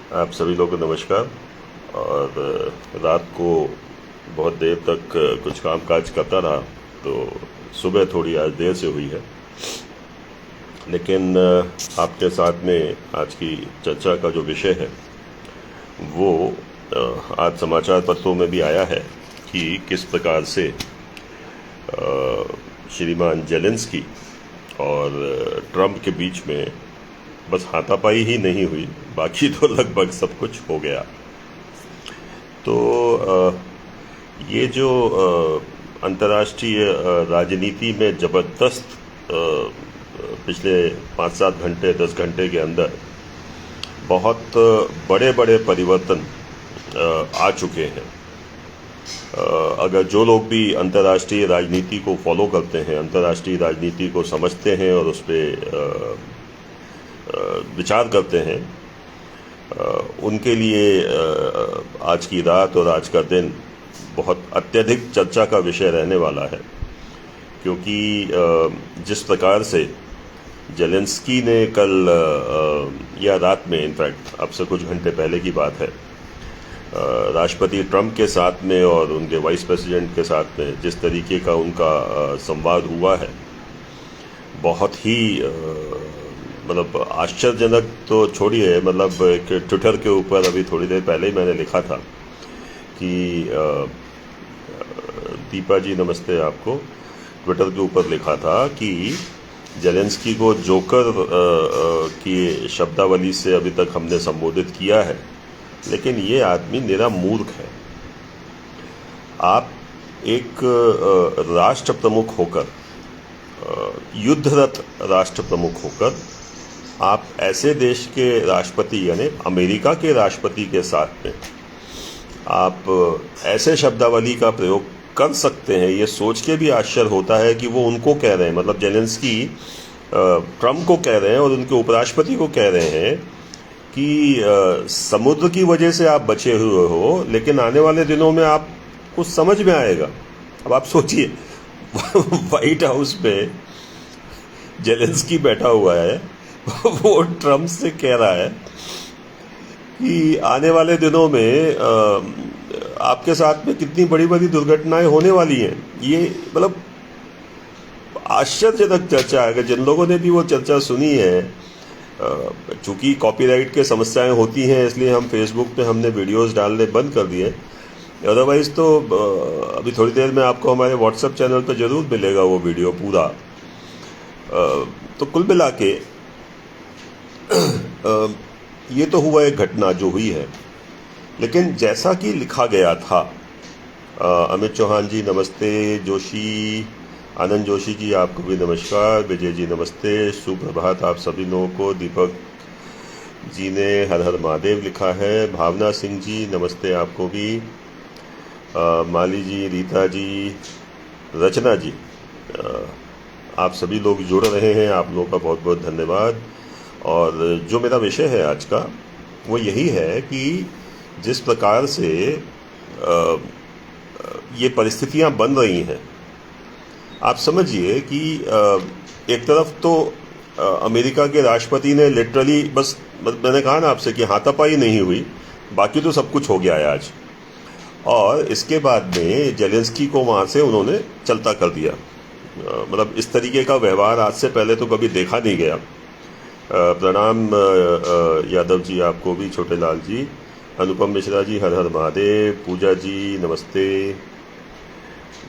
आप सभी लोगों को नमस्कार। और रात को बहुत देर तक कुछ काम काज करता रहा, तो सुबह थोड़ी आज देर से हुई है। लेकिन आपके साथ में आज की चर्चा का जो विषय है वो आज समाचार पत्रों में भी आया है कि किस प्रकार से श्रीमान जेलेंस्की और ट्रंप के बीच में बस हाथापाई ही नहीं हुई, बाकी तो लगभग सब कुछ हो गया। तो ये जो अंतर्राष्ट्रीय राजनीति में ज़बरदस्त पिछले 5-7 घंटे 10 घंटे के अंदर बहुत बड़े बड़े परिवर्तन आ चुके हैं। अगर जो लोग भी अंतर्राष्ट्रीय राजनीति को फॉलो करते हैं, अंतर्राष्ट्रीय राजनीति को समझते हैं और उस पर विचार करते हैं, उनके लिए आज की रात और आज का दिन बहुत अत्यधिक चर्चा का विषय रहने वाला है। क्योंकि जिस प्रकार से जेलेंस्की ने कल या रात में, इनफैक्ट अब से कुछ घंटे पहले की बात है, राष्ट्रपति ट्रंप के साथ में और उनके वाइस प्रेसिडेंट के साथ में जिस तरीके का उनका संवाद हुआ है, बहुत ही मतलब आश्चर्यजनक तो छोड़िए, मतलब एक ट्विटर के ऊपर अभी थोड़ी देर पहले ही मैंने लिखा था कि दीपा जी नमस्ते, आपको ट्विटर के ऊपर लिखा था कि जेलेंस्की को जोकर की शब्दावली से अभी तक हमने संबोधित किया है, लेकिन ये आदमी निरा मूर्ख है। आप एक राष्ट्र प्रमुख होकर, युद्धरत राष्ट्र प्रमुख होकर, आप ऐसे देश के राष्ट्रपति यानी अमेरिका के राष्ट्रपति के साथ में आप ऐसे शब्दावली का प्रयोग कर सकते हैं, ये सोच के भी आश्चर्य होता है कि वो उनको कह रहे हैं, मतलब जेलेंस्की ट्रंप को कह रहे हैं और उनके उपराष्ट्रपति को कह रहे हैं कि समुद्र की वजह से आप बचे हुए हो, लेकिन आने वाले दिनों में आप कुछ समझ में आएगा। अब आप सोचिए, व्हाइट हाउस पे जेलेंस्की बैठा हुआ है, वो ट्रंप से कह रहा है कि आने वाले दिनों में आपके साथ में कितनी बड़ी बड़ी दुर्घटनाएं होने वाली हैं। ये मतलब आश्चर्यजनक चर्चा है। अगर जिन लोगों ने भी वो चर्चा सुनी है, चूंकि कॉपीराइट के समस्याएं होती हैं, इसलिए हम फेसबुक पे हमने वीडियोस डालने बंद कर दिए, अदरवाइज तो अभी थोड़ी देर में आपको हमारे व्हाट्सएप चैनल पर जरूर मिलेगा वो वीडियो पूरा। तो कुल मिला के ये तो हुआ एक घटना जो हुई है, लेकिन जैसा कि लिखा गया था, अमित चौहान जी नमस्ते, जोशी, आनंद जोशी जी आपको भी नमस्कार, विजय जी नमस्ते, सुप्रभात आप सभी लोगों को। दीपक जी ने हर हर महादेव लिखा है, भावना सिंह जी नमस्ते आपको भी, माली जी, रीता जी, रचना जी, आप सभी लोग जुड़ रहे हैं, आप लोगों का बहुत बहुत धन्यवाद। और जो मेरा विषय है आज का वो यही है कि जिस प्रकार से ये परिस्थितियां बन रही हैं, आप समझिए कि एक तरफ तो अमेरिका के राष्ट्रपति ने लिटरली बस, मैंने कहा ना आपसे कि हाथापाई नहीं हुई, बाकी तो सब कुछ हो गया है आज। और इसके बाद में जेलेंस्की को वहाँ से उन्होंने चलता कर दिया। मतलब इस तरीके का व्यवहार आज से पहले तो कभी देखा नहीं गया। प्रणाम यादव जी आपको भी, छोटे लाल जी, अनुपम मिश्रा जी हर हर महादेव, पूजा जी नमस्ते,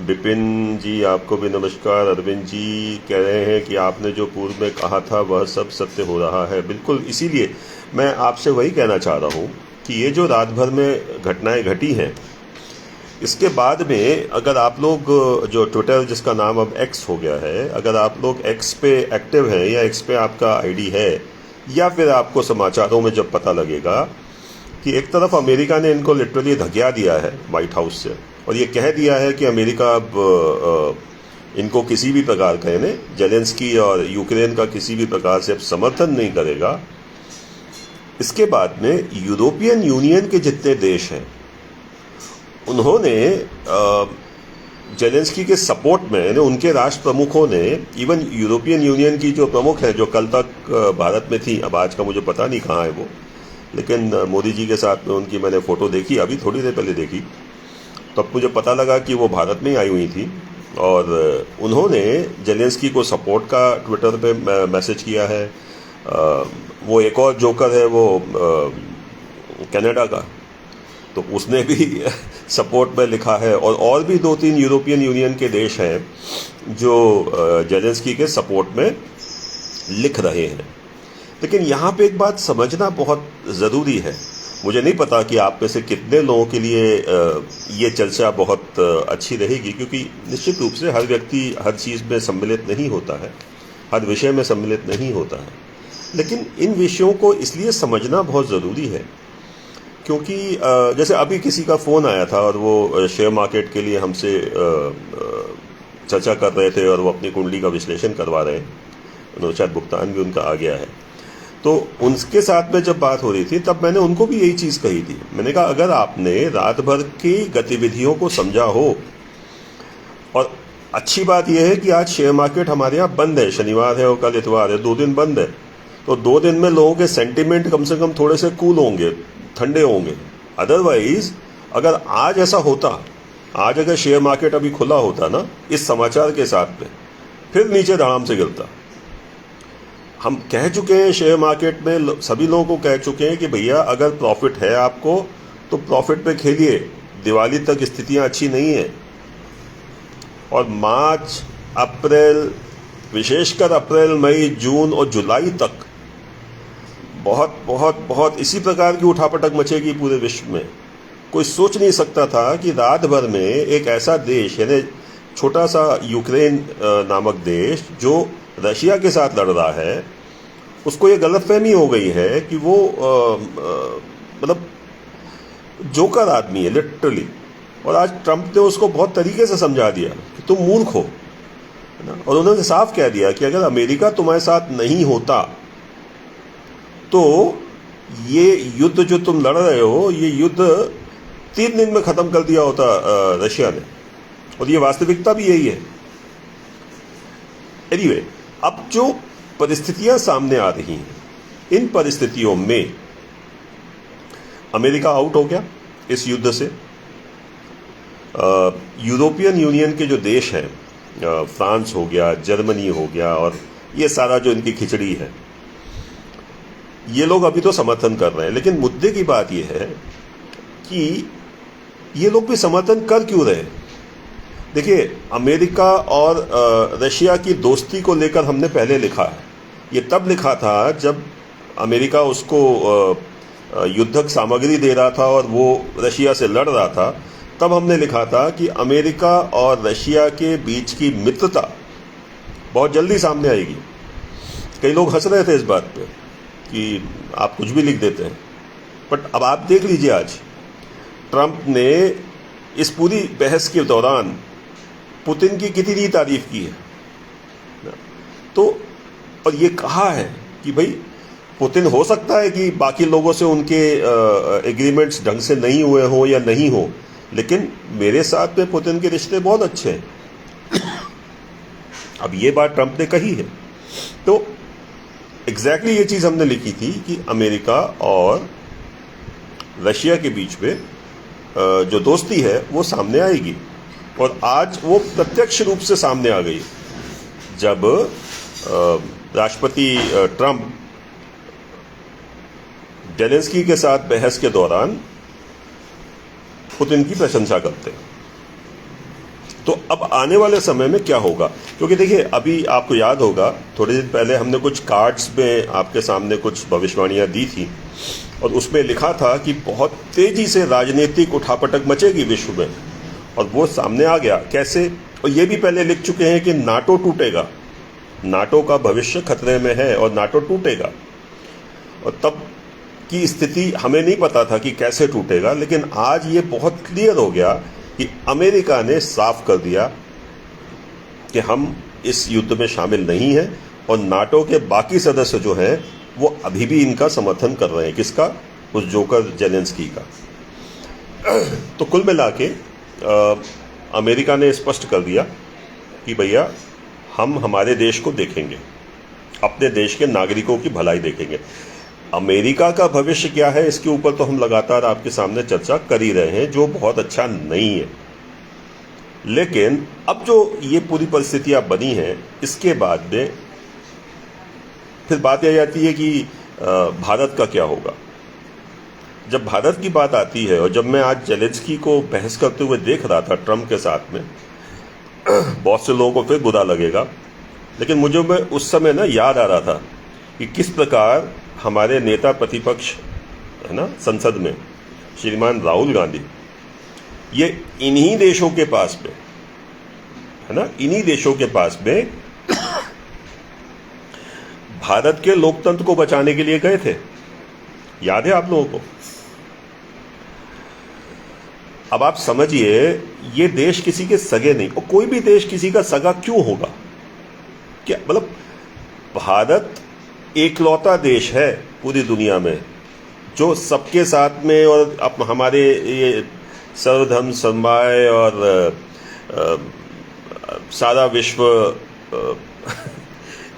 विपिन जी आपको भी नमस्कार। अरविंद जी कह रहे हैं कि आपने जो पूर्व में कहा था वह सब सत्य हो रहा है। बिल्कुल, इसीलिए मैं आपसे वही कहना चाह रहा हूँ कि ये जो रात भर में घटनाएं घटी हैं, इसके बाद में अगर आप लोग जो ट्विटर, जिसका नाम अब एक्स हो गया है, अगर आप लोग एक्स पे एक्टिव हैं या एक्स पे आपका आईडी है, या फिर आपको समाचारों में जब पता लगेगा कि एक तरफ अमेरिका ने इनको लिटरली धकिया दिया है व्हाइट हाउस से, और ये कह दिया है कि अमेरिका अब इनको किसी भी प्रकार का, यानी जेलेंस्की और यूक्रेन का किसी भी प्रकार से अब समर्थन नहीं करेगा। इसके बाद में यूरोपियन यूनियन के जितने देश हैं, उन्होंने जेलेंस्की के सपोर्ट में, यानी उनके राष्ट्र प्रमुखों ने, इवन यूरोपियन यूनियन की जो प्रमुख है, जो कल तक भारत में थी, अब आज का मुझे पता नहीं कहाँ है वो, लेकिन मोदी जी के साथ में उनकी मैंने फ़ोटो देखी, अभी थोड़ी देर पहले देखी, तब मुझे पता लगा कि वो भारत में ही आई हुई थी। और उन्होंने जेलेंस्की को सपोर्ट का ट्विटर पे मैसेज किया है। वो एक और जोकर है, वो कनाडा का, तो उसने भी सपोर्ट में लिखा है। और भी 2-3 यूरोपियन यूनियन के देश हैं जो जेलेंस्की के सपोर्ट में लिख रहे हैं। लेकिन यहाँ पे एक बात समझना बहुत ज़रूरी है। मुझे नहीं पता कि आप में से कितने लोगों के लिए ये चर्चा बहुत अच्छी रहेगी, क्योंकि निश्चित रूप से हर व्यक्ति हर चीज़ में सम्मिलित नहीं होता है, हर विषय में सम्मिलित नहीं होता है। लेकिन इन विषयों को इसलिए समझना बहुत ज़रूरी है क्योंकि जैसे अभी किसी का फ़ोन आया था और वो शेयर मार्केट के लिए हमसे चर्चा कर रहे थे और वो अपनी कुंडली का विश्लेषण करवा रहे हैं। उन्होंने शायद भुगतान भी उनका आ गया है। तो उनके साथ में जब बात हो रही थी तब मैंने उनको भी यही चीज़ कही थी। मैंने कहा अगर आपने रात भर की गतिविधियों को समझा हो, और अच्छी बात यह है कि आज शेयर मार्केट हमारे यहाँ बंद है, शनिवार है और कल इतवार है, 2 दिन बंद है, तो 2 दिन में लोगों के सेंटिमेंट कम से कम थोड़े से कूल होंगे, ठंडे होंगे। अदरवाइज अगर आज ऐसा होता, आज अगर शेयर मार्केट अभी खुला होता ना इस समाचार के साथ में, फिर नीचे धड़ाम से गिरता। हम कह चुके हैं शेयर मार्केट में, सभी लोगों को कह चुके हैं कि भैया अगर प्रॉफिट है आपको तो प्रॉफिट पे खेलिए, दिवाली तक स्थितियां अच्छी नहीं है। और मार्च, अप्रैल, विशेषकर अप्रैल, मई, जून और जुलाई तक बहुत बहुत बहुत इसी प्रकार की उठापटक मचेगी पूरे विश्व में। कोई सोच नहीं सकता था कि रात भर में एक ऐसा देश, यानी छोटा सा यूक्रेन नामक देश जो रशिया के साथ लड़ रहा है, उसको ये गलतफहमी हो गई है कि वो मतलब जोकर आदमी है लिटरली। और आज ट्रंप ने उसको बहुत तरीके से समझा दिया कि तुम मूर्ख हो, है ना। और उन्होंने साफ कह दिया कि अगर अमेरिका तुम्हारे साथ नहीं होता तो ये युद्ध जो तुम लड़ रहे हो, ये युद्ध 3 दिन में ख़त्म कर दिया होता रशिया ने। और ये वास्तविकता भी यही है। एनीवे, अब जो परिस्थितियां सामने आ रही हैं, इन परिस्थितियों में अमेरिका आउट हो गया इस युद्ध से। यूरोपियन यूनियन के जो देश हैं, फ्रांस हो गया, जर्मनी हो गया, और ये सारा जो इनकी खिचड़ी है, ये लोग अभी तो समर्थन कर रहे हैं। लेकिन मुद्दे की बात यह है कि ये लोग भी समर्थन कर क्यों रहे हैं। देखिए, अमेरिका और रशिया की दोस्ती को लेकर हमने पहले लिखा है। ये तब लिखा था जब अमेरिका उसको युद्धक सामग्री दे रहा था और वो रशिया से लड़ रहा था। तब हमने लिखा था कि अमेरिका और रशिया के बीच की मित्रता बहुत जल्दी सामने आएगी। कई लोग हंस रहे थे इस बात पे कि आप कुछ भी लिख देते हैं, बट अब आप देख लीजिए, आज ट्रंप ने इस पूरी बहस के दौरान पुतिन की कितनी तारीफ की है। तो और ये कहा है कि भाई पुतिन हो सकता है कि बाकी लोगों से उनके एग्रीमेंट्स ढंग से नहीं हुए हों या नहीं हो, लेकिन मेरे साथ में पुतिन के रिश्ते बहुत अच्छे हैं। अब ये बात ट्रंप ने कही है। तो एग्जैक्टली ये चीज़ हमने लिखी थी कि अमेरिका और रशिया के बीच में जो दोस्ती है वो सामने आएगी। और आज वो प्रत्यक्ष रूप से सामने आ गई जब राष्ट्रपति ट्रंप जेलेंस्की के साथ बहस के दौरान पुतिन की प्रशंसा करते हैं। तो अब आने वाले समय में क्या होगा, क्योंकि देखिए अभी आपको याद होगा थोड़े दिन पहले हमने कुछ कार्ड्स में आपके सामने कुछ भविष्यवाणियां दी थी और उसमें लिखा था कि बहुत तेजी से राजनीतिक उठापटक मचेगी विश्व में, और वो सामने आ गया। कैसे? और ये भी पहले लिख चुके हैं कि नाटो टूटेगा, नाटो का भविष्य खतरे में है और नाटो टूटेगा। और तब की स्थिति हमें नहीं पता था कि कैसे टूटेगा, लेकिन आज ये बहुत क्लियर हो गया कि अमेरिका ने साफ कर दिया कि हम इस युद्ध में शामिल नहीं हैं, और नाटो के बाकी सदस्य जो हैं वो अभी भी इनका समर्थन कर रहे हैं। किसका? उस जोकर जेलेंस्की का। तो कुल मिला के अमेरिका ने स्पष्ट कर दिया कि भैया हम हमारे देश को देखेंगे, अपने देश के नागरिकों की भलाई देखेंगे। अमेरिका का भविष्य क्या है, इसके ऊपर तो हम लगातार आपके सामने चर्चा कर ही रहे हैं, जो बहुत अच्छा नहीं है। लेकिन अब जो ये पूरी परिस्थितियां बनी हैं, इसके बाद में फिर बात यह आती है कि भारत का क्या होगा। जब भारत की बात आती है, और जब मैं आज जेलेंस्की को बहस करते हुए देख रहा था ट्रंप के साथ में, बहुत से लोगों को फिर बुरा लगेगा, लेकिन मुझे मैं उस समय ना याद आ रहा था कि किस प्रकार हमारे नेता प्रतिपक्ष है ना संसद में, श्रीमान राहुल गांधी, ये इन्हीं देशों के पास में है ना, इन्हीं देशों के पास में भारत के लोकतंत्र को बचाने के लिए गए थे। याद है आप लोगों को? अब आप समझिए, ये देश किसी के सगे नहीं, और कोई भी देश किसी का सगा क्यों होगा? क्या मतलब, भारत एकलौता देश है पूरी दुनिया में जो सबके साथ में, और अब हमारे ये सर्वधर्म समन्वय और सारा विश्व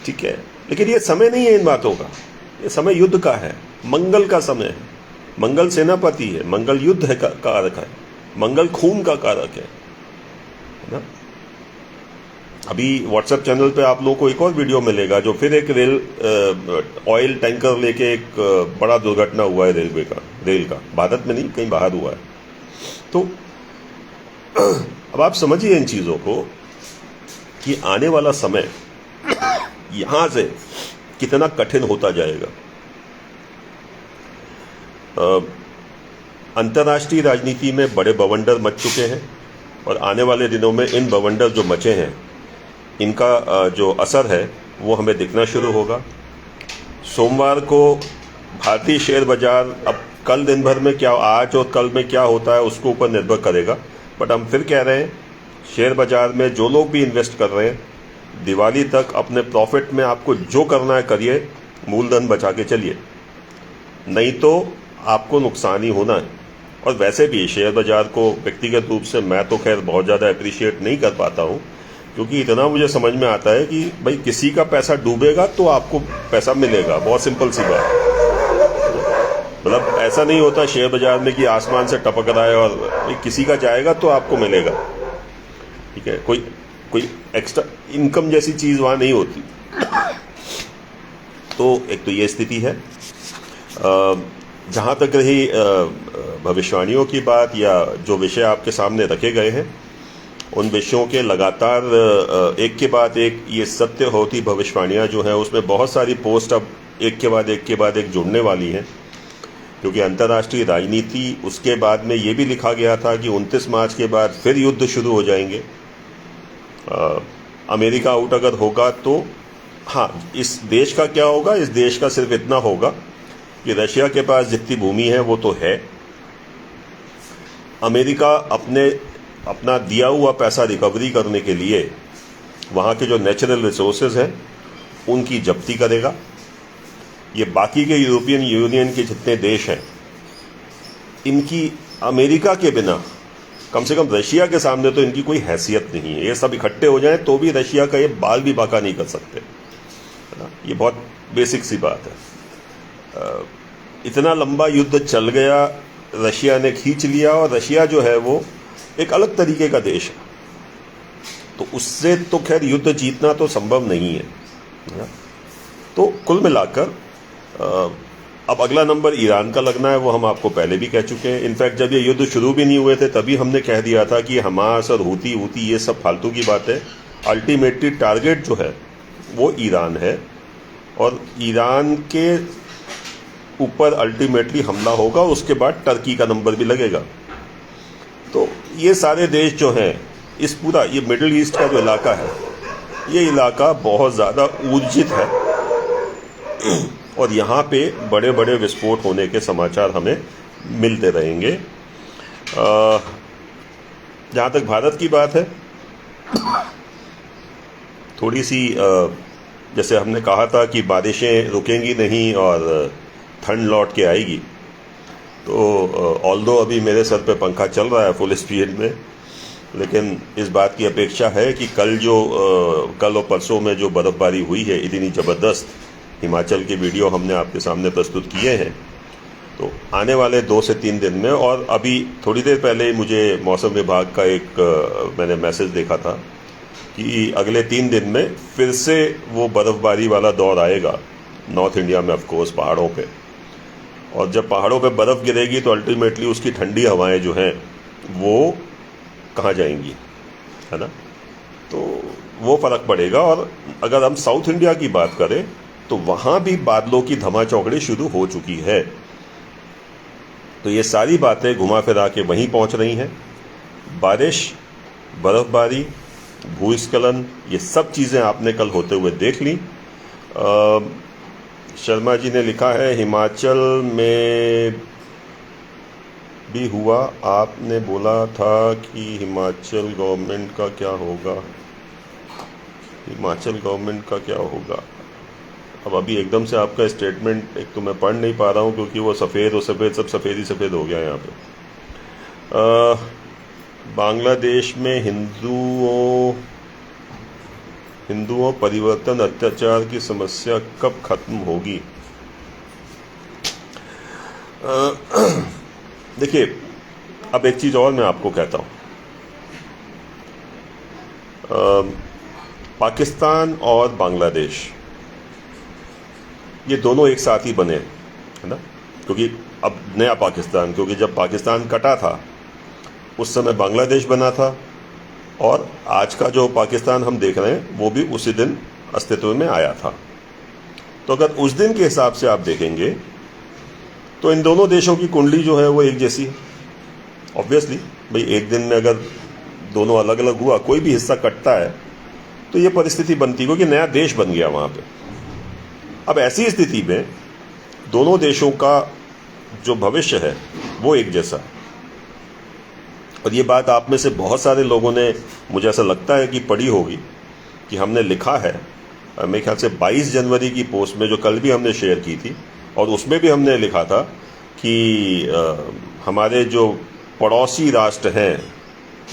ठीक है, लेकिन ये समय नहीं है इन बातों का। ये समय युद्ध का है, मंगल का समय है। मंगल सेनापति है, मंगल युद्ध है कारक है, मंगल खून का कारक है ना। अभी व्हाट्सएप चैनल पे आप लोगों को एक और वीडियो मिलेगा, जो फिर एक ऑयल टैंकर लेके एक बड़ा दुर्घटना हुआ है रेल का, भारत में नहीं, कहीं बाहर हुआ है। तो अब आप समझिए इन चीजों को कि आने वाला समय यहां से कितना कठिन होता जाएगा। अंतर्राष्ट्रीय राजनीति में बड़े बवंडर मच चुके हैं, और आने वाले दिनों में इन बवंडर जो मचे हैं, इनका जो असर है वो हमें दिखना शुरू होगा। सोमवार को भारतीय शेयर बाजार, अब कल दिन भर में क्या, आज और कल में क्या होता है उसको ऊपर निर्भर करेगा, बट हम फिर कह रहे हैं, शेयर बाजार में जो लोग भी इन्वेस्ट कर रहे हैं, दिवाली तक अपने प्रॉफिट में आपको जो करना है करिए, मूलधन बचा के चलिए, नहीं तो आपको नुकसान ही होना है। और वैसे भी शेयर बाजार को व्यक्तिगत रूप से मैं तो खैर बहुत ज़्यादा अप्रिशिएट नहीं कर पाता हूँ, क्योंकि इतना मुझे समझ में आता है कि भाई किसी का पैसा डूबेगा तो आपको पैसा मिलेगा, बहुत सिंपल सी बात। मतलब ऐसा नहीं होता शेयर बाजार में कि आसमान से टपक रहा है, और किसी का जाएगा तो आपको मिलेगा, ठीक है। कोई एक्स्ट्रा इनकम जैसी चीज वहां नहीं होती। तो एक तो ये स्थिति है। जहां तक रही भविष्यवाणियों की बात, या जो विषय आपके सामने रखे गए हैं, उन विषयों के लगातार एक के बाद एक ये सत्य होती भविष्यवाणियां जो है, उसमें बहुत सारी पोस्ट अब एक के बाद एक जुड़ने वाली हैं, क्योंकि अंतर्राष्ट्रीय राजनीति, उसके बाद में ये भी लिखा गया था कि 29 मार्च के बाद फिर युद्ध शुरू हो जाएंगे। अमेरिका आउट अगर होगा तो हाँ, इस देश का क्या होगा? इस देश का सिर्फ इतना होगा कि रशिया के पास जितनी भूमि है वो तो है, अमेरिका अपना दिया हुआ पैसा रिकवरी करने के लिए वहाँ के जो नेचुरल रिसोर्सेज हैं उनकी जब्ती करेगा। ये बाकी के यूरोपियन यूनियन के जितने देश हैं, इनकी अमेरिका के बिना, कम से कम रशिया के सामने तो इनकी कोई हैसियत नहीं है। ये सब इकट्ठे हो जाएं तो भी रशिया का ये बाल भी बाका नहीं कर सकते, है ना। ये बहुत बेसिक सी बात है। इतना लंबा युद्ध चल गया, रशिया ने खींच लिया, और रशिया जो है वो एक अलग तरीके का देश है, तो उससे तो खैर युद्ध जीतना तो संभव नहीं है, ना? तो कुल मिलाकर अब अगला नंबर ईरान का लगना है, वो हम आपको पहले भी कह चुके हैं। इनफैक्ट जब ये युद्ध शुरू भी नहीं हुए थे तभी हमने कह दिया था कि हमास और हूती ये सब फालतू की बात है। अल्टीमेटली टारगेट जो है वो ईरान है, और ईरान के ऊपर अल्टीमेटली हमला होगा, उसके बाद टर्की का नंबर भी लगेगा। तो ये सारे देश जो हैं, इस पूरा ये मिडिल ईस्ट का जो इलाका है, ये इलाका बहुत ज़्यादा ऊर्जित है, और यहाँ पे बड़े बड़े विस्फोट होने के समाचार हमें मिलते रहेंगे। जहाँ तक भारत की बात है, थोड़ी सी जैसे हमने कहा था कि बारिशें रुकेंगी नहीं और ठंड लौट के आएगी, तो ऑल्दो अभी मेरे सर पे पंखा चल रहा है फुल स्पीड में, लेकिन इस बात की अपेक्षा है कि कल और परसों में जो बर्फ़बारी हुई है इतनी ज़बरदस्त, हिमाचल के वीडियो हमने आपके सामने प्रस्तुत किए हैं। तो आने वाले 2 से 3 दिन में, और अभी थोड़ी देर पहले मुझे मौसम विभाग का एक मैंने मैसेज देखा था कि अगले 3 दिन में फिर से वो बर्फ़बारी वाला दौर आएगा नॉर्थ इंडिया में, ऑफ कोर्स पहाड़ों पे। और जब पहाड़ों पे बर्फ़ गिरेगी तो अल्टीमेटली उसकी ठंडी हवाएं जो हैं वो कहाँ जाएंगी, है ना। तो वो फ़र्क पड़ेगा। और अगर हम साउथ इंडिया की बात करें तो वहाँ भी बादलों की धमाचौकड़ी शुरू हो चुकी है। तो ये सारी बातें घुमा फिरा के वहीं पहुँच रही हैं। बारिश, बर्फ़बारी, भूस्खलन, ये सब चीज़ें आपने कल होते हुए देख ली। शर्मा जी ने लिखा है हिमाचल में भी हुआ, आपने बोला था कि हिमाचल गवर्नमेंट का क्या होगा, हिमाचल गवर्नमेंट का क्या होगा। अब अभी एकदम से आपका स्टेटमेंट एक तो मैं पढ़ नहीं पा रहा हूँ क्योंकि वो सफ़ेद और सफ़ेद सब सफ़ेद ही सफ़ेद हो गया यहाँ पे। बांग्लादेश में हिंदुओं परिवर्तन अत्याचार की समस्या कब खत्म होगी। देखिए, अब एक चीज़ और मैं आपको कहता हूँ, पाकिस्तान और बांग्लादेश ये दोनों एक साथ ही बने, है ना। क्योंकि अब नया पाकिस्तान, क्योंकि जब पाकिस्तान कटा था उस समय बांग्लादेश बना था, और आज का जो पाकिस्तान हम देख रहे हैं वो भी उसी दिन अस्तित्व में आया था। तो अगर उस दिन के हिसाब से आप देखेंगे तो इन दोनों देशों की कुंडली जो है वो एक जैसी है। ऑब्वियसली भाई, एक दिन में अगर दोनों अलग अलग हुआ, कोई भी हिस्सा कटता है तो ये परिस्थिति बनती है, क्योंकि नया देश बन गया वहाँ पे। अब ऐसी स्थिति में दोनों देशों का जो भविष्य है वो एक जैसा है। और ये बात आप में से बहुत सारे लोगों ने, मुझे ऐसा लगता है कि पढ़ी होगी, कि हमने लिखा है मेरे ख्याल से 22 जनवरी की पोस्ट में जो कल भी हमने शेयर की थी, और उसमें भी हमने लिखा था कि हमारे जो पड़ोसी राष्ट्र हैं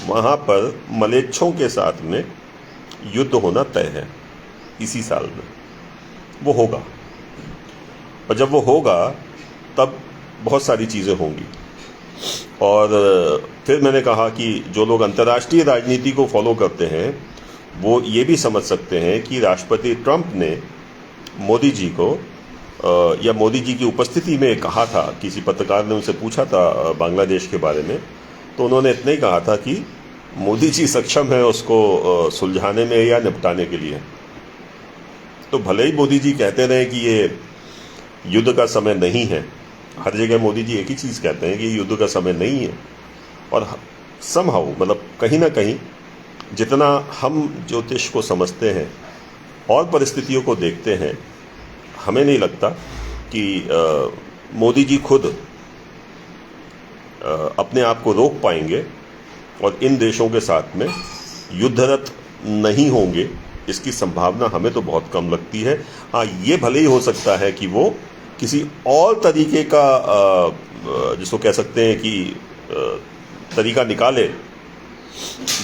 वहाँ पर मलेच्छों के साथ में युद्ध होना तय है इसी साल में। वो होगा, और जब वो होगा तब बहुत सारी चीज़ें होंगी। और फिर मैंने कहा कि जो लोग अंतर्राष्ट्रीय राजनीति को फॉलो करते हैं वो ये भी समझ सकते हैं कि राष्ट्रपति ट्रंप ने मोदी जी को, या मोदी जी की उपस्थिति में कहा था, किसी पत्रकार ने उनसे पूछा था बांग्लादेश के बारे में, तो उन्होंने इतना ही कहा था कि मोदी जी सक्षम है उसको सुलझाने में या निपटाने के लिए। तो भले ही मोदी जी कहते रहे कि ये युद्ध का समय नहीं है, हर जगह मोदी जी एक ही चीज़ कहते हैं कि ये युद्ध का समय नहीं है, और समहाउ मतलब कहीं ना कहीं जितना हम ज्योतिष को समझते हैं और परिस्थितियों को देखते हैं, हमें नहीं लगता कि मोदी जी खुद अपने आप को रोक पाएंगे और इन देशों के साथ में युद्धरत नहीं होंगे। इसकी संभावना हमें तो बहुत कम लगती है। हाँ, ये भले ही हो सकता है कि वो किसी और तरीके का जिसको कह सकते हैं कि तरीका निकाले,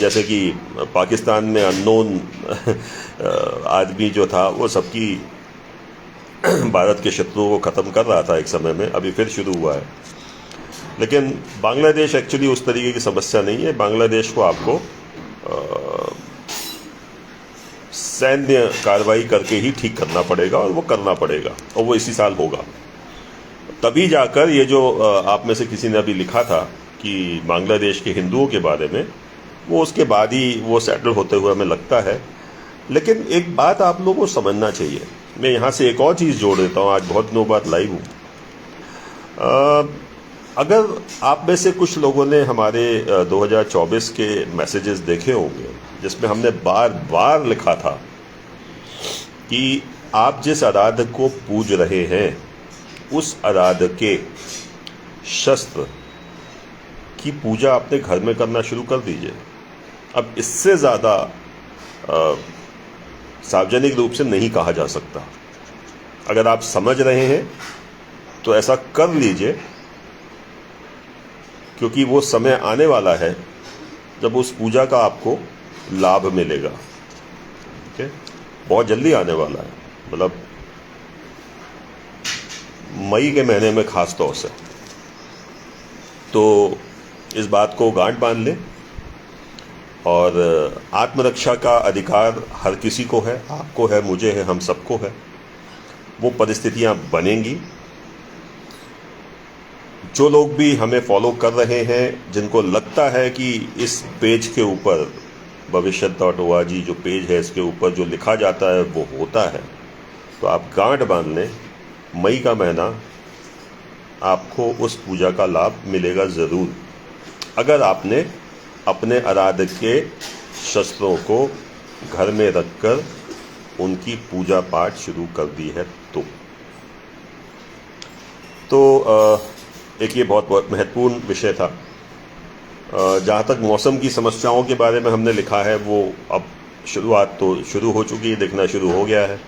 जैसे कि पाकिस्तान में अननोन आदमी जो था वो सबकी भारत के शत्रुओं को ख़त्म कर रहा था एक समय में, अभी फिर शुरू हुआ है। लेकिन बांग्लादेश एक्चुअली उस तरीके की समस्या नहीं है। बांग्लादेश को आपको सैन्य कार्रवाई करके ही ठीक करना पड़ेगा, और वो करना पड़ेगा, और वो इसी साल होगा। तभी जाकर ये जो आप में से किसी ने अभी लिखा था कि बांग्लादेश के हिंदुओं के बारे में, वो उसके बाद ही वो सेटल होते हुए हमें लगता है। लेकिन एक बात आप लोगों को समझना चाहिए, मैं यहाँ से एक और चीज़ जोड़ देता हूँ, आज बहुत दिनों बाद लाइव हूँ। अगर आप में से कुछ लोगों ने हमारे 2024 के मैसेजेस देखे होंगे, जिसमें हमने बार बार लिखा था कि आप जिस आराध्य को पूज रहे हैं उस आराध्य के शस्त्र की पूजा अपने घर में करना शुरू कर दीजिए। अब इससे ज़्यादा सार्वजनिक रूप से नहीं कहा जा सकता। अगर आप समझ रहे हैं तो ऐसा कर लीजिए, क्योंकि वो समय आने वाला है जब उस पूजा का आपको लाभ मिलेगा। ठीक है, बहुत जल्दी आने वाला है। मतलब मई के महीने में खास तौर से। तो इस बात को गांठ बांध लें, और आत्मरक्षा का अधिकार हर किसी को है, आपको है, मुझे है, हम सबको है। वो परिस्थितियां बनेंगी। जो लोग भी हमें फॉलो कर रहे हैं, जिनको लगता है कि इस पेज के ऊपर भविष्य.org जो पेज है, इसके ऊपर जो लिखा जाता है वो होता है, तो आप गांठ बांध लें, मई का महीना आपको उस पूजा का लाभ मिलेगा ज़रूर, अगर आपने अपने आराध्य के शस्त्रों को घर में रखकर उनकी पूजा पाठ शुरू कर दी है। तो एक ये बहुत बहुत महत्वपूर्ण विषय था। जहाँ तक मौसम की समस्याओं के बारे में हमने लिखा है, वो अब शुरुआत तो शुरू हो चुकी है, दिखना शुरू हो गया है।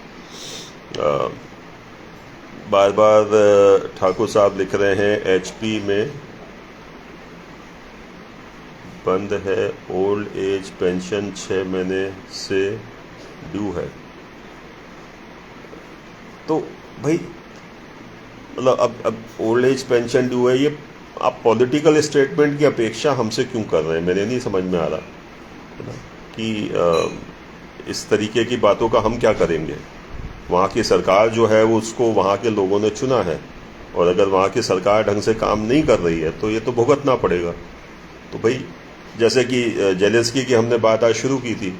बार बार ठाकुर साहब लिख रहे हैं, एचपी में बंद है, ओल्ड एज पेंशन 6 महीने से ड्यू है। तो भाई मतलब अब ओल्ड एज पेंशन ड्यू है, ये आप पॉलिटिकल स्टेटमेंट की अपेक्षा हमसे क्यों कर रहे हैं? मेरे नहीं समझ में आ रहा कि इस तरीके की बातों का हम क्या करेंगे। वहाँ की सरकार जो है वो उसको वहाँ के लोगों ने चुना है, और अगर वहाँ की सरकार ढंग से काम नहीं कर रही है तो ये तो भुगतना पड़ेगा। तो भाई जैसे कि जेलेंस्की की हमने बात आज शुरू की थी,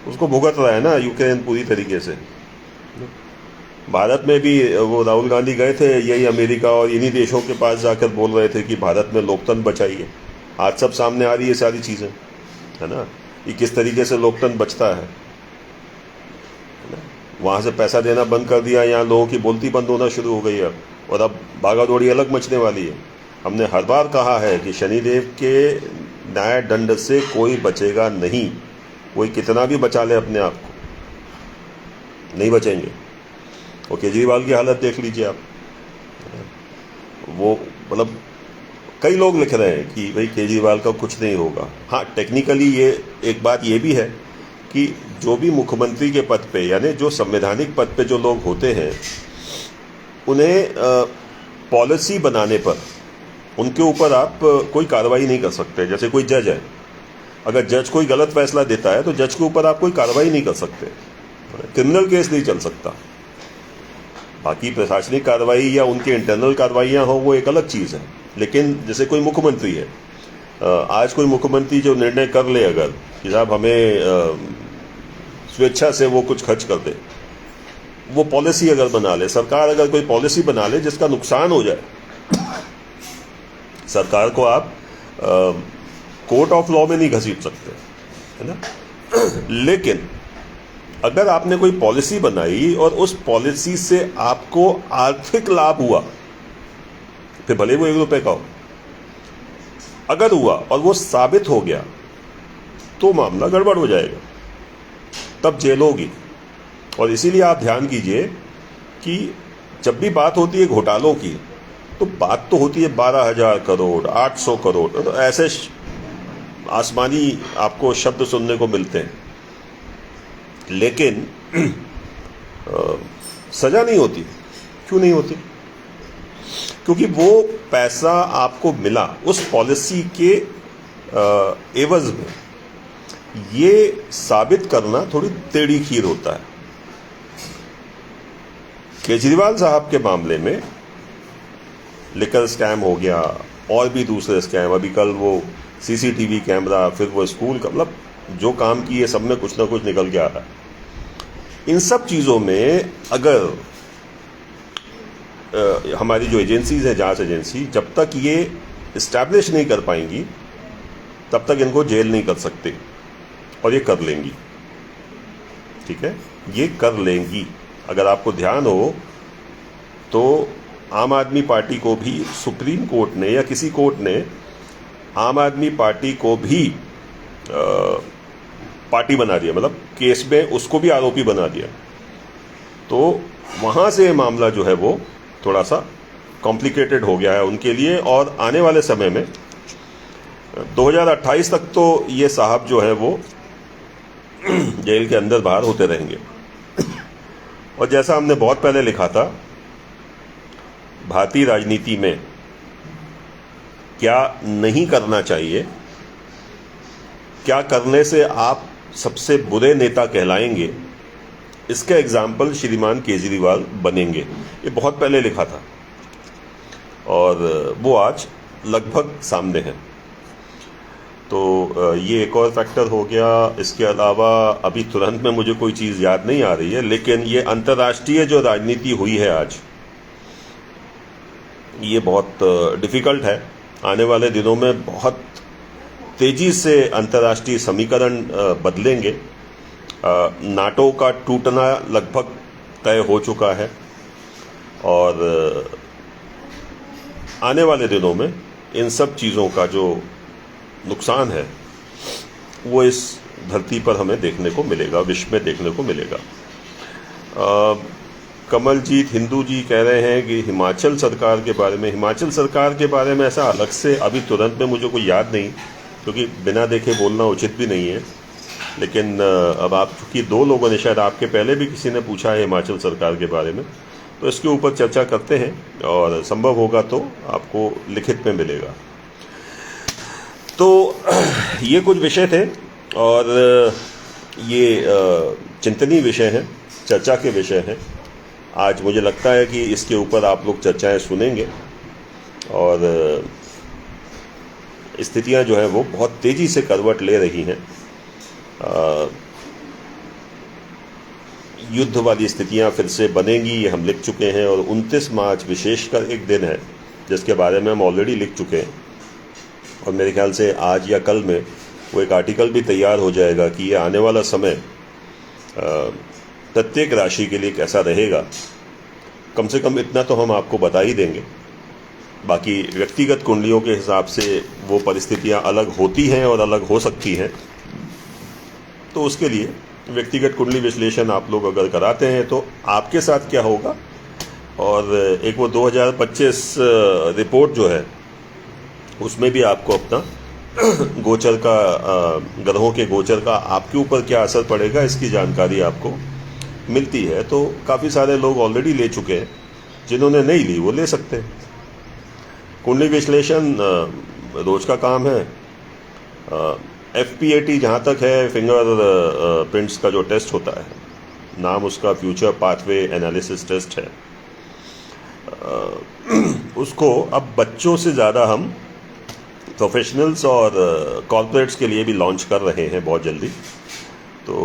उसको भुगत रहा है ना यूक्रेन पूरी तरीके से। भारत में भी वो राहुल गांधी गए थे, यही अमेरिका और इन्हीं देशों के पास जाकर बोल रहे थे कि भारत में लोकतंत्र बचाइए। आज सब सामने आ रही है सारी चीज़ें, है ना, कि किस तरीके से लोकतंत्र बचता है। वहाँ से पैसा देना बंद कर दिया, यहाँ लोगों की बोलती बंद होना शुरू हो गई है, और अब भागा दौड़ी अलग मचने वाली है। हमने हर बार कहा है कि शनिदेव के न्याय दंड से कोई बचेगा नहीं। कोई कितना भी बचा ले अपने आप को, नहीं बचेंगे। और केजरीवाल की हालत देख लीजिए आप। वो मतलब कई लोग लिख रहे हैं कि भाई केजरीवाल का कुछ नहीं होगा। हाँ, टेक्निकली ये एक बात ये भी है कि जो भी मुख्यमंत्री के पद पे, यानी जो संवैधानिक पद पे जो लोग होते हैं, उन्हें पॉलिसी बनाने पर उनके ऊपर आप कोई कार्रवाई नहीं कर सकते। जैसे कोई जज है, अगर जज कोई गलत फैसला देता है तो जज के ऊपर आप कोई कार्रवाई नहीं कर सकते, क्रिमिनल केस नहीं चल सकता। बाकी प्रशासनिक कार्रवाई या उनके इंटरनल कार्रवाइयाँ हो, वो एक अलग चीज़ है। लेकिन जैसे कोई मुख्यमंत्री है, आज कोई मुख्यमंत्री जो निर्णय कर ले अगर कि साहब हमें स्वेच्छा से वो कुछ खर्च कर दे, वो पॉलिसी अगर बना ले, सरकार अगर कोई पॉलिसी बना ले जिसका नुकसान हो जाए, सरकार को आप कोर्ट ऑफ लॉ में नहीं घसीट सकते, है ना। लेकिन अगर आपने कोई पॉलिसी बनाई और उस पॉलिसी से आपको आर्थिक लाभ हुआ, फिर भले वो 1 रुपए का हो, अगर हुआ और वो साबित हो गया तो मामला गड़बड़ हो जाएगा, तब जेल होगी। और इसीलिए आप ध्यान कीजिए कि जब भी बात होती है घोटालों की, तो बात तो होती है 12,000 करोड़, 800 करोड़, तो ऐसे आसमानी आपको शब्द सुनने को मिलते हैं। लेकिन सजा नहीं होती। क्यों नहीं होती? क्योंकि वो पैसा आपको मिला उस पॉलिसी के एवज में। ये साबित करना थोड़ी टेढ़ी खीर होता है। केजरीवाल साहब के मामले में लिकर स्कैम हो गया, और भी दूसरे स्कैम, अभी कल वो सीसीटीवी कैमरा, फिर वो स्कूल का, मतलब जो काम किए सब में कुछ ना कुछ निकल के आ रहा है। इन सब चीज़ों में अगर हमारी जो एजेंसीज हैं, जांच एजेंसी, जब तक ये इस्टेब्लिश नहीं कर पाएंगी तब तक इनको जेल नहीं कर सकते, और ये कर लेंगी। ठीक है, ये कर लेंगी। अगर आपको ध्यान हो तो आम आदमी पार्टी को भी सुप्रीम कोर्ट ने या किसी कोर्ट ने आम आदमी पार्टी को भी पार्टी बना दिया, मतलब केस में उसको भी आरोपी बना दिया। तो वहाँ से मामला जो है वो थोड़ा सा कॉम्प्लिकेटेड हो गया है उनके लिए, और आने वाले समय में 2028 तक तो ये साहब जो है वो जेल के अंदर बाहर होते रहेंगे। और जैसा हमने बहुत पहले लिखा था, भारतीय राजनीति में क्या नहीं करना चाहिए, क्या करने से आप सबसे बुरे नेता कहलाएंगे, इसका एग्जाम्पल श्रीमान केजरीवाल बनेंगे। ये बहुत पहले लिखा था और वो आज लगभग सामने है। तो ये एक और फैक्टर हो गया। इसके अलावा अभी तुरंत में मुझे कोई चीज़ याद नहीं आ रही है, लेकिन ये अंतर्राष्ट्रीय जो राजनीति हुई है आज, ये बहुत डिफ़िकल्ट है। आने वाले दिनों में बहुत तेज़ी से अंतर्राष्ट्रीय समीकरण बदलेंगे। नाटो का टूटना लगभग तय हो चुका है और आने वाले दिनों में इन सब चीज़ों का जो नुकसान है वो इस धरती पर हमें देखने को मिलेगा, विश्व में देखने को मिलेगा। कमलजीत हिंदू जी कह रहे हैं कि हिमाचल सरकार के बारे में ऐसा अलग से अभी तुरंत में मुझे कोई याद नहीं, क्योंकि बिना देखे बोलना उचित भी नहीं है। लेकिन अब आप चूँकि दो लोगों ने, शायद आपके पहले भी किसी ने पूछा है हिमाचल सरकार के बारे में, तो इसके ऊपर चर्चा करते हैं और संभव होगा तो आपको लिखित में मिलेगा। तो ये कुछ विषय थे और ये चिंतनीय विषय हैं, चर्चा के विषय हैं। आज मुझे लगता है कि इसके ऊपर आप लोग चर्चाएं सुनेंगे और स्थितियां जो है वो बहुत तेज़ी से करवट ले रही हैं। युद्ध वाली स्थितियां फिर से बनेंगी, ये हम लिख चुके हैं। और 29 मार्च विशेषकर एक दिन है जिसके बारे में हम ऑलरेडी लिख चुके हैं और मेरे ख्याल से आज या कल में वो एक आर्टिकल भी तैयार हो जाएगा कि ये आने वाला समय प्रत्येक राशि के लिए कैसा रहेगा। कम से कम इतना तो हम आपको बता ही देंगे। बाकी व्यक्तिगत कुंडलियों के हिसाब से वो परिस्थितियां अलग होती हैं और अलग हो सकती हैं, तो उसके लिए व्यक्तिगत कुंडली विश्लेषण आप लोग अगर कराते हैं तो आपके साथ क्या होगा। और एक वो 2025 रिपोर्ट जो है उसमें भी आपको अपना गोचर का, ग्रहों के गोचर का आपके ऊपर क्या असर पड़ेगा, इसकी जानकारी आपको मिलती है। तो काफ़ी सारे लोग ऑलरेडी ले चुके हैं, जिन्होंने नहीं ली वो ले सकते हैं। कुंडली विश्लेषण रोज का काम है। FPAT जहाँ तक है, फिंगर प्रिंट्स का जो टेस्ट होता है, नाम उसका फ्यूचर पाथवे एनालिसिस टेस्ट है, उसको अब बच्चों से ज़्यादा हम प्रोफेशनल्स और कॉर्पोरेट्स के लिए भी लॉन्च कर रहे हैं बहुत जल्दी। तो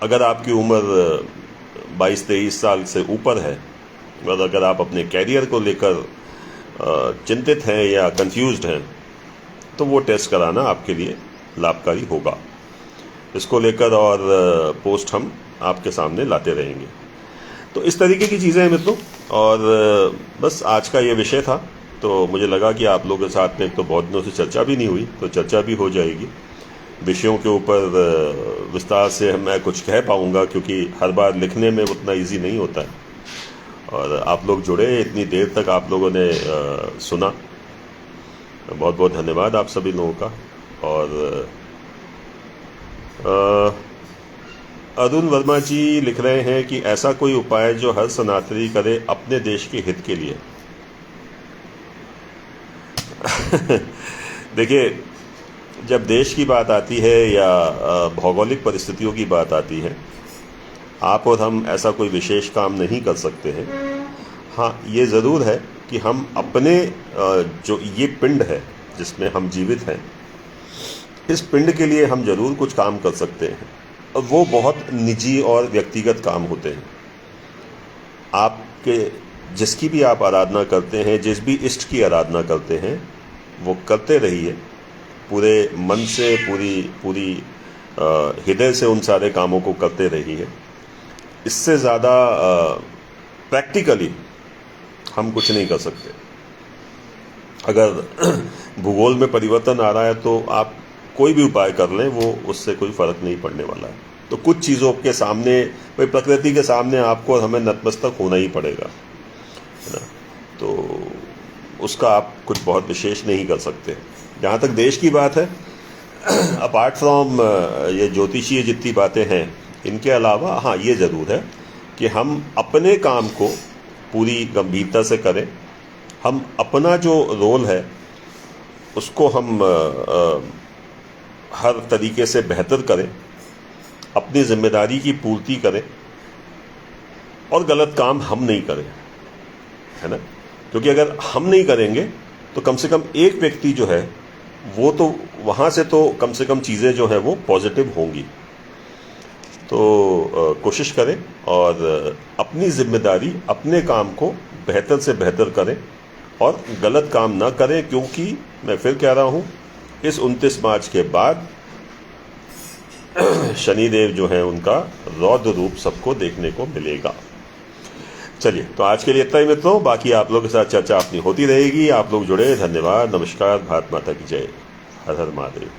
अगर आपकी उम्र 22-23 साल से ऊपर है और अगर आप अपने कैरियर को लेकर चिंतित हैं या कंफ्यूज्ड हैं, तो वो टेस्ट कराना आपके लिए लाभकारी होगा। इसको लेकर और पोस्ट हम आपके सामने लाते रहेंगे। तो इस तरीके की चीज़ें हैं मित्रों। और बस आज का ये विषय था, तो मुझे लगा कि आप लोगों के साथ में एक तो बहुत दिनों से चर्चा भी नहीं हुई, तो चर्चा भी हो जाएगी। विषयों के ऊपर विस्तार से मैं कुछ कह पाऊँगा, क्योंकि हर बार लिखने में उतना इजी नहीं होता है। और आप लोग जुड़े, इतनी देर तक आप लोगों ने सुना, बहुत बहुत धन्यवाद आप सभी लोगों का। और अरुण वर्मा जी लिख रहे हैं कि ऐसा कोई उपाय जो हर सनातनी करे अपने देश के हित के लिए। देखिए, जब देश की बात आती है या भौगोलिक परिस्थितियों की बात आती है, आप और हम ऐसा कोई विशेष काम नहीं कर सकते हैं। हाँ, ये ज़रूर है कि हम अपने जो ये पिंड है जिसमें हम जीवित हैं, इस पिंड के लिए हम ज़रूर कुछ काम कर सकते हैं। और वो बहुत निजी और व्यक्तिगत काम होते हैं। आपके जिसकी भी आप आराधना करते हैं, जिस भी इष्ट की आराधना करते हैं, वो करते रहिए पूरे मन से, पूरी हृदय से उन सारे कामों को करते रहिए। इससे ज़्यादा प्रैक्टिकली हम कुछ नहीं कर सकते। अगर भूगोल में परिवर्तन आ रहा है तो आप कोई भी उपाय कर लें, वो उससे कोई फ़र्क नहीं पड़ने वाला है। तो कुछ चीज़ों के सामने, भाई प्रकृति के सामने आपको और हमें नतमस्तक होना ही पड़ेगा, है ना। तो उसका आप कुछ बहुत विशेष नहीं कर सकते। जहाँ तक देश की बात है, अपार्ट फ्रॉम ये ज्योतिषीय जितनी बातें हैं, इनके अलावा हाँ, ये ज़रूर है कि हम अपने काम को पूरी गंभीरता से करें। हम अपना जो रोल है उसको हम हर तरीके से बेहतर करें, अपनी जिम्मेदारी की पूर्ति करें और गलत काम हम नहीं करें, है ना। क्योंकि अगर हम नहीं करेंगे तो कम से कम एक व्यक्ति जो है वो तो वहां से तो कम से कम चीज़ें जो है वो पॉजिटिव होंगी। तो कोशिश करें और अपनी जिम्मेदारी, अपने काम को बेहतर से बेहतर करें और गलत काम ना करें, क्योंकि मैं फिर कह रहा हूं इस 29 मार्च के बाद शनिदेव जो है उनका रौद्र रूप सबको देखने को मिलेगा। चलिए, तो आज के लिए इतना ही मित्रों, बाकी आप लोगों के साथ चर्चा अपनी होती रहेगी। आप लोग जुड़े, धन्यवाद, नमस्कार, भारत माता की जय, हर हर महादेव।